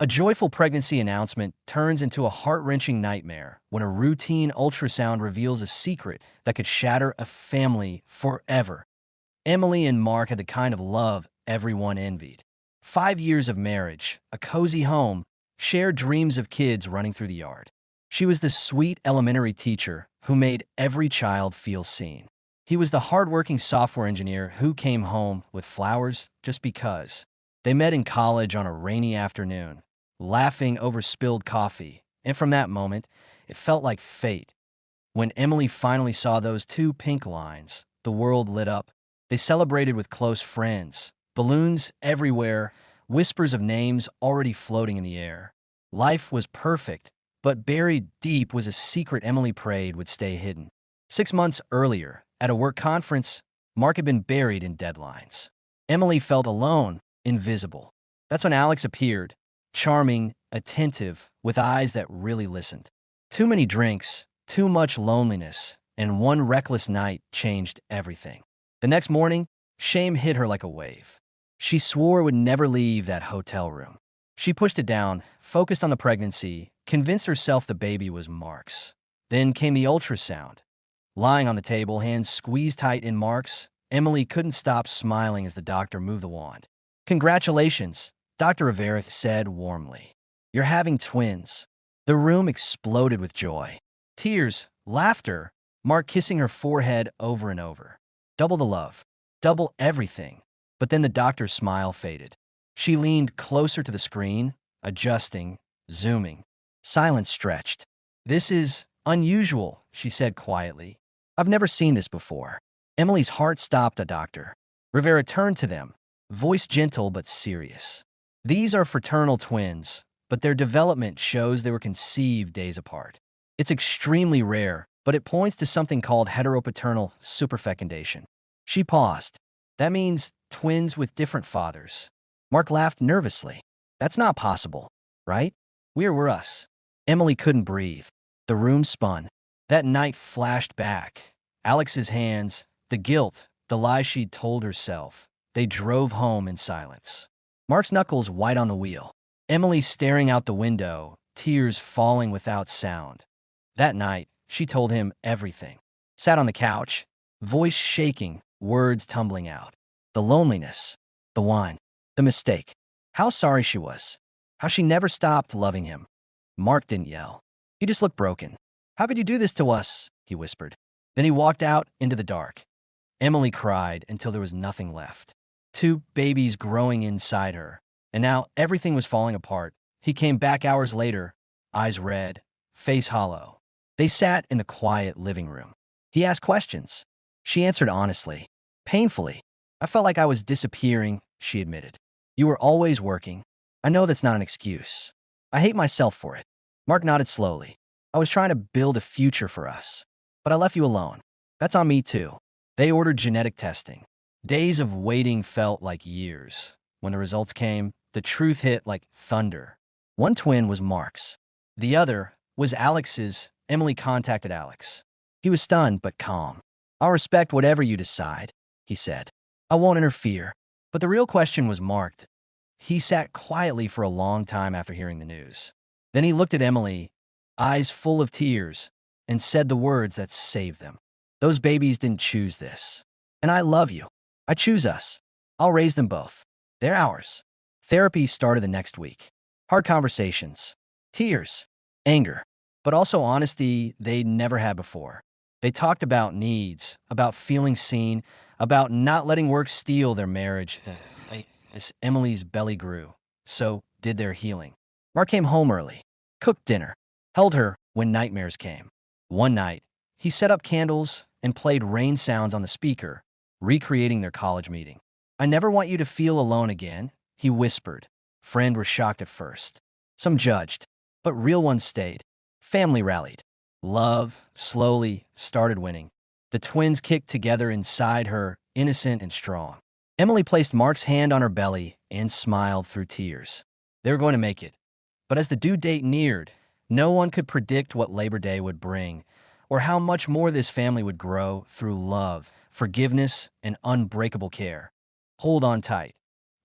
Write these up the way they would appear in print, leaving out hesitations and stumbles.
A joyful pregnancy announcement turns into a heart-wrenching nightmare when a routine ultrasound reveals a secret that could shatter a family forever. Emily and Mark had the kind of love everyone envied. 5 years of marriage, a cozy home, shared dreams of kids running through the yard. She was the sweet elementary teacher who made every child feel seen. He was the hardworking software engineer who came home with flowers just because. They met in college on a rainy afternoon, laughing over spilled coffee, and from that moment, it felt like fate. When Emily finally saw those two pink lines, the world lit up. They celebrated with close friends, balloons everywhere, whispers of names already floating in the air. Life was perfect, but buried deep was a secret Emily prayed would stay hidden. 6 months earlier, at a work conference, Mark had been buried in deadlines. Emily felt alone, invisible. That's when Alex appeared, charming, attentive, with eyes that really listened. Too many drinks, too much loneliness, and one reckless night changed everything. The next morning, shame hit her like a wave. She swore would never leave that hotel room. She pushed it down, focused on the pregnancy, convinced herself the baby was Mark's. Then came the ultrasound. Lying on the table, hands squeezed tight in Mark's, Emily couldn't stop smiling as the doctor moved the wand. "Congratulations," Dr. Rivera said warmly. "You're having twins." The room exploded with joy. Tears, laughter, Mark kissing her forehead over and over. Double the love. Double everything. But then the doctor's smile faded. She leaned closer to the screen, adjusting, zooming. Silence stretched. "This is unusual," she said quietly. "I've never seen this before." Emily's heart stopped. A doctor. Rivera turned to them, voice gentle but serious. "These are fraternal twins, but their development shows they were conceived days apart. It's extremely rare, but it points to something called heteropaternal superfecundation." She paused. "That means twins with different fathers." Mark laughed nervously. "That's not possible, right? We're us." Emily couldn't breathe. The room spun. That night flashed back. Alex's hands, the guilt, the lies she'd told herself. They drove home in silence. Mark's knuckles white on the wheel. Emily staring out the window, tears falling without sound. That night, she told him everything. Sat on the couch, voice shaking, words tumbling out. The loneliness, the wine, the mistake. How sorry she was. How she never stopped loving him. Mark didn't yell. He just looked broken. "How could you do this to us?" he whispered. Then he walked out into the dark. Emily cried until there was nothing left. Two babies growing inside her. And now everything was falling apart. He came back hours later, eyes red, face hollow. They sat in the quiet living room. He asked questions. She answered honestly, painfully. "I felt like I was disappearing," she admitted. "You were always working. I know that's not an excuse. I hate myself for it." Mark nodded slowly. "I was trying to build a future for us. But I left you alone. That's on me too." They ordered genetic testing. Days of waiting felt like years. When the results came, the truth hit like thunder. One twin was Mark's. The other was Alex's. Emily contacted Alex. He was stunned but calm. "I'll respect whatever you decide," he said. "I won't interfere." But the real question was Mark. He sat quietly for a long time after hearing the news. Then he looked at Emily, eyes full of tears, and said the words that saved them. "Those babies didn't choose this. And I love you. I choose us. I'll raise them both. They're ours." Therapy started the next week. Hard conversations. Tears. Anger. But also honesty they'd never had before. They talked about needs, about feeling seen, about not letting work steal their marriage. As Emily's belly grew, so did their healing. Mark came home early, cooked dinner, held her when nightmares came. One night, he set up candles and played rain sounds on the speaker, recreating their college meeting. "I never want you to feel alone again," he whispered. Friends were shocked at first. Some judged, but real ones stayed. Family rallied. Love, slowly, started winning. The twins kicked together inside her, innocent and strong. Emily placed Mark's hand on her belly and smiled through tears. They were going to make it. But as the due date neared, no one could predict what Labor Day would bring, or how much more this family would grow through love, forgiveness, and unbreakable care. Hold on tight,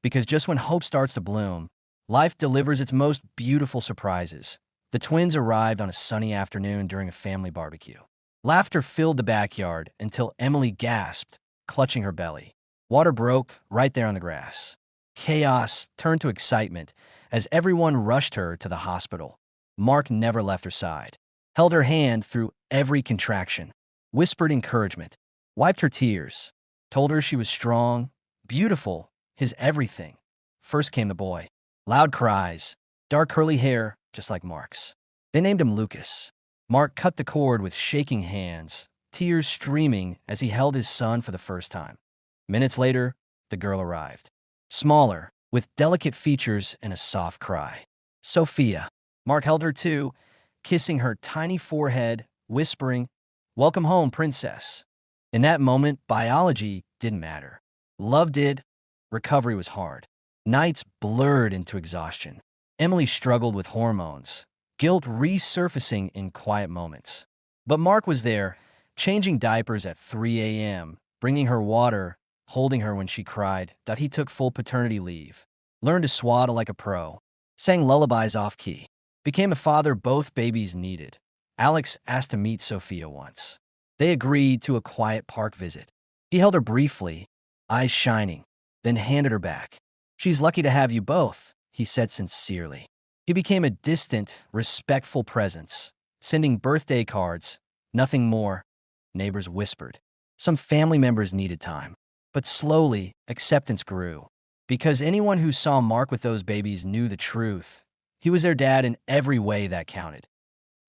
because just when hope starts to bloom, Life delivers its most beautiful surprises. The twins arrived on a sunny afternoon during a family barbecue. Laughter filled the backyard until Emily gasped, clutching her belly. Water broke right there on the grass. Chaos turned to excitement as everyone rushed her to the hospital. Mark never left her side, held her hand through every contraction, whispered encouragement, wiped her tears, told her she was strong, beautiful, his everything. First came the boy. Loud cries, dark curly hair, just like Mark's. They named him Lucas. Mark cut the cord with shaking hands, tears streaming as he held his son for the first time. Minutes later, the girl arrived. Smaller, with delicate features and a soft cry. Sophia. Mark held her too, kissing her tiny forehead, whispering, "Welcome home, princess." In that moment, biology didn't matter. Love did. Recovery was hard. Nights blurred into exhaustion. Emily struggled with hormones, guilt resurfacing in quiet moments. But Mark was there, changing diapers at 3 a.m., bringing her water, holding her when she cried. He took full paternity leave, learned to swaddle like a pro, sang lullabies off-key, became a father both babies needed. Alex asked to meet Sophia once. They agreed to a quiet park visit. He held her briefly, eyes shining, then handed her back. "She's lucky to have you both," he said sincerely. He became a distant, respectful presence, sending birthday cards, nothing more. Neighbors whispered. Some family members needed time. But slowly, acceptance grew. Because anyone who saw Mark with those babies knew the truth. He was their dad in every way that counted.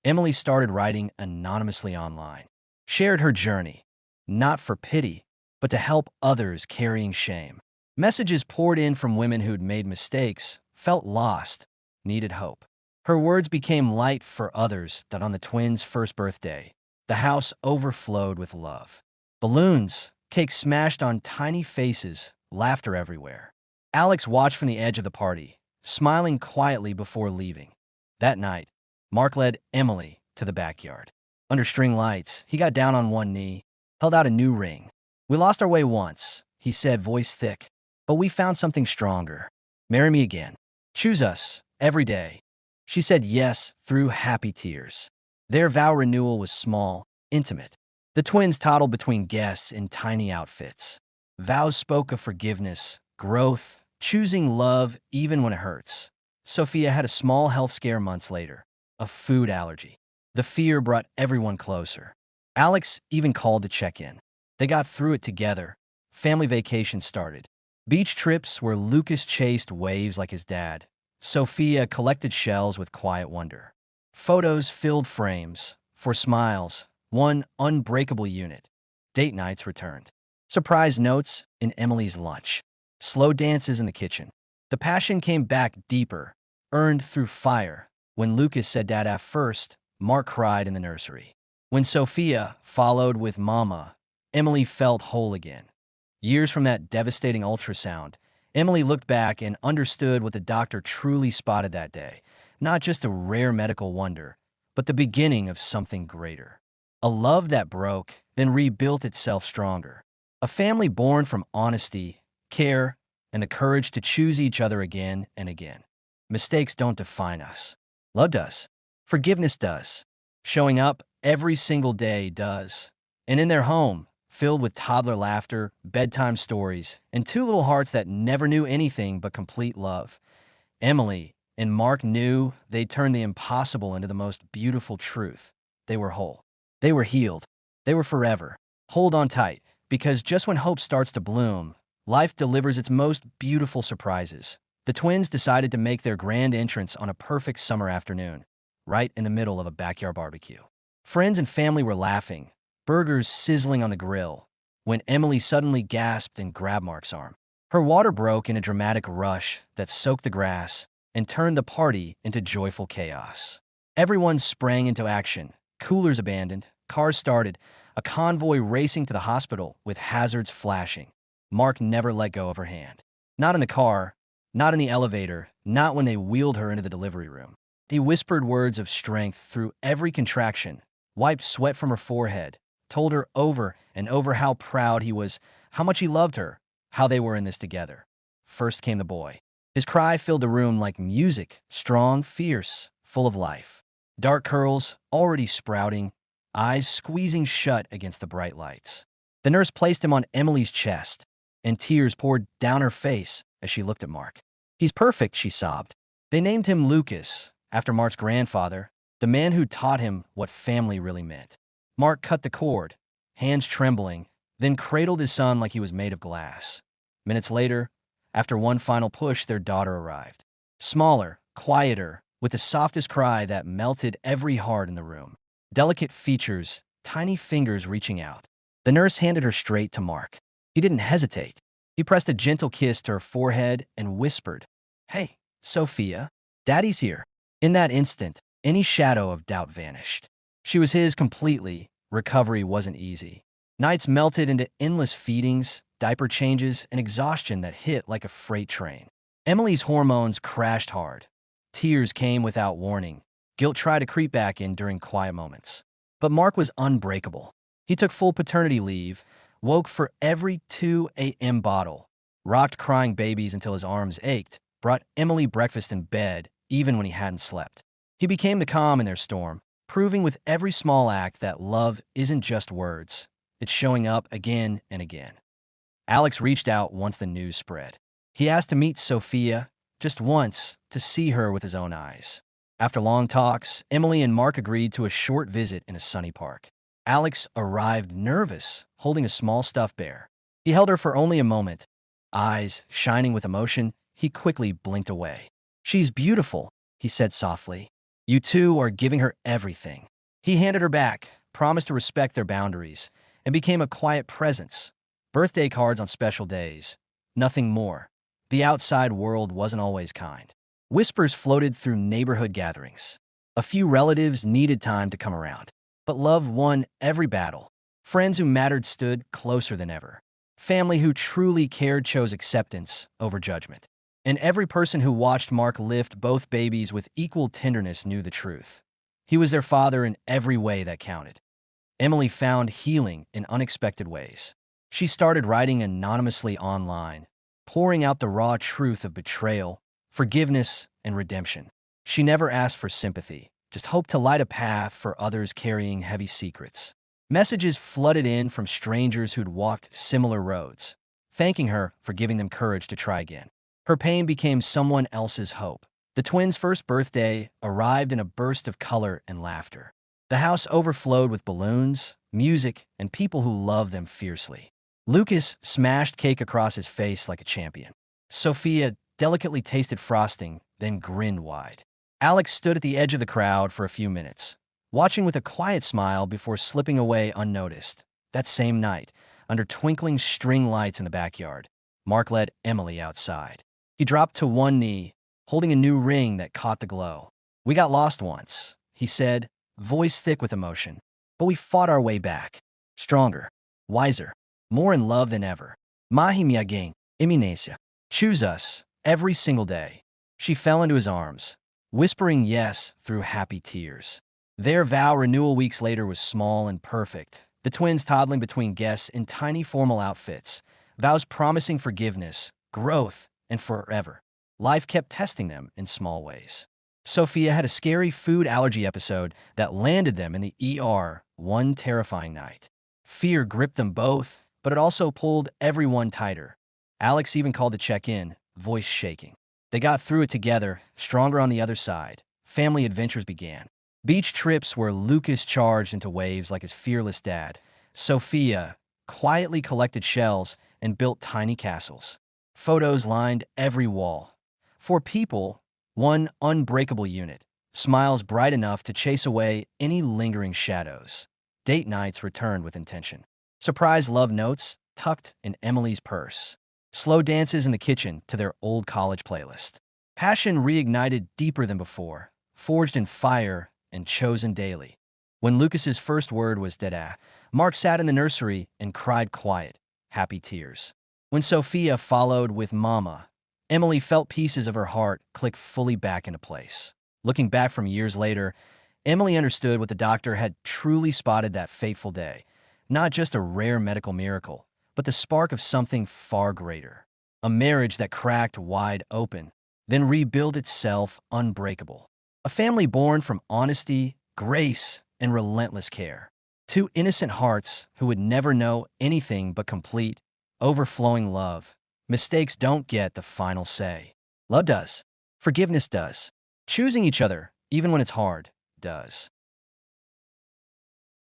Emily started writing anonymously online, shared her journey, not for pity, but to help others carrying shame. Messages poured in from women who'd made mistakes, felt lost, needed hope. Her words became light for others that on the twins' first birthday, the house overflowed with love. Balloons, cake smashed on tiny faces, laughter everywhere. Alex watched from the edge of the party, smiling quietly before leaving. That night, Mark led Emily to the backyard. Under string lights, he got down on one knee, held out a new ring. "We lost our way once," he said, voice thick, "but we found something stronger. Marry me again. Choose us, every day." She said yes through happy tears. Their vow renewal was small, intimate. The twins toddled between guests in tiny outfits. Vows spoke of forgiveness, growth, choosing love even when it hurts. Sophia had a small health scare months later, a food allergy. The fear brought everyone closer. Alex even called to check in. They got through it together. Family vacations started. Beach trips where Lucas chased waves like his dad. Sophia collected shells with quiet wonder. Photos filled frames. For smiles, one unbreakable unit. Date nights returned. Surprise notes in Emily's lunch. Slow dances in the kitchen. The passion came back deeper, earned through fire. When Lucas said dad at first, Mark cried in the nursery. When Sophia followed with mama, Emily felt whole again. Years from that devastating ultrasound, Emily looked back and understood what the doctor truly spotted that day. Not just a rare medical wonder, but the beginning of something greater. A love that broke, then rebuilt itself stronger. A family born from honesty, care, and the courage to choose each other again and again. Mistakes don't define us. Love does. Forgiveness does. Showing up every single day does. And in their home, filled with toddler laughter, bedtime stories, and two little hearts that never knew anything but complete love, Emily and Mark knew they'd turned the impossible into the most beautiful truth. They were whole. They were healed. They were forever. Hold on tight, because just when hope starts to bloom, life delivers its most beautiful surprises. The twins decided to make their grand entrance on a perfect summer afternoon, right in the middle of a backyard barbecue. Friends and family were laughing, burgers sizzling on the grill, when Emily suddenly gasped and grabbed Mark's arm. Her water broke in a dramatic rush that soaked the grass and turned the party into joyful chaos. Everyone sprang into action, coolers abandoned, cars started, a convoy racing to the hospital with hazards flashing. Mark never let go of her hand. Not in the car, not in the elevator, not when they wheeled her into the delivery room. He whispered words of strength through every contraction, wiped sweat from her forehead, told her over and over how proud he was, how much he loved her, how they were in this together. First came the boy. His cry filled the room like music, strong, fierce, full of life. Dark curls, already sprouting, eyes squeezing shut against the bright lights. The nurse placed him on Emily's chest, and tears poured down her face as she looked at Mark. "He's perfect," she sobbed. They named him Lucas, after Mark's grandfather, the man who taught him what family really meant. Mark cut the cord, hands trembling, then cradled his son like he was made of glass. Minutes later, after one final push, their daughter arrived. Smaller, quieter, with the softest cry that melted every heart in the room. Delicate features, tiny fingers reaching out. The nurse handed her straight to Mark. He didn't hesitate. He pressed a gentle kiss to her forehead and whispered, "Hey, Sophia, Daddy's here." In that instant, any shadow of doubt vanished. She was his completely. Recovery wasn't easy. Nights melted into endless feedings, diaper changes, and exhaustion that hit like a freight train. Emily's hormones crashed hard. Tears came without warning. Guilt tried to creep back in during quiet moments. But Mark was unbreakable. He took full paternity leave, woke for every 2 a.m. bottle, rocked crying babies until his arms ached, brought Emily breakfast in bed even when he hadn't slept. He became the calm in their storm, proving with every small act that love isn't just words. It's showing up again and again. Alex reached out once the news spread. He asked to meet Sophia, just once, to see her with his own eyes. After long talks, Emily and Mark agreed to a short visit in a sunny park. Alex arrived nervous, holding a small stuffed bear. He held her for only a moment. Eyes shining with emotion, he quickly blinked away. "She's beautiful," he said softly. "You two are giving her everything." He handed her back, promised to respect their boundaries, and became a quiet presence. Birthday cards on special days. Nothing more. The outside world wasn't always kind. Whispers floated through neighborhood gatherings. A few relatives needed time to come around. But love won every battle. Friends who mattered stood closer than ever. Family who truly cared chose acceptance over judgment. And every person who watched Mark lift both babies with equal tenderness knew the truth. He was their father in every way that counted. Emily found healing in unexpected ways. She started writing anonymously online, pouring out the raw truth of betrayal, forgiveness, and redemption. She never asked for sympathy, just hoped to light a path for others carrying heavy secrets. Messages flooded in from strangers who'd walked similar roads, thanking her for giving them courage to try again. Her pain became someone else's hope. The twins' first birthday arrived in a burst of color and laughter. The house overflowed with balloons, music, and people who loved them fiercely. Lucas smashed cake across his face like a champion. Sophia delicately tasted frosting, then grinned wide. Alex stood at the edge of the crowd for a few minutes, watching with a quiet smile before slipping away unnoticed. That same night, under twinkling string lights in the backyard, Mark led Emily outside. He dropped to one knee, holding a new ring that caught the glow. "We got lost once," he said, voice thick with emotion. "But we fought our way back. Stronger, wiser, more in love than ever. Mahi miageng, iminesia. Choose us, every single day." She fell into his arms, whispering yes through happy tears. Their vow renewal weeks later was small and perfect, the twins toddling between guests in tiny formal outfits, vows promising forgiveness, growth, and forever. Life kept testing them in small ways. Sophia had a scary food allergy episode that landed them in the ER one terrifying night. Fear gripped them both, but it also pulled everyone tighter. Alex even called to check in, voice shaking. They got through it together, stronger on the other side. Family adventures began. Beach trips where Lucas charged into waves like his fearless dad. Sophia quietly collected shells and built tiny castles. Photos lined every wall. For people, one unbreakable unit, smiles bright enough to chase away any lingering shadows. Date nights returned with intention. Surprise love notes tucked in Emily's purse. Slow dances in the kitchen to their old college playlist. Passion reignited deeper than before, forged in fire and chosen daily. When Lucas's first word was dada, Mark sat in the nursery and cried quiet, happy tears. When Sophia followed with mama, Emily felt pieces of her heart click fully back into place. Looking back from years later, Emily understood what the doctor had truly spotted that fateful day. Not just a rare medical miracle, but the spark of something far greater. A marriage that cracked wide open, then rebuild itself unbreakable. A family born from honesty, grace, and relentless care. Two innocent hearts who would never know anything but complete, overflowing love. Mistakes don't get the final say. Love does. Forgiveness does. Choosing each other, even when it's hard, does.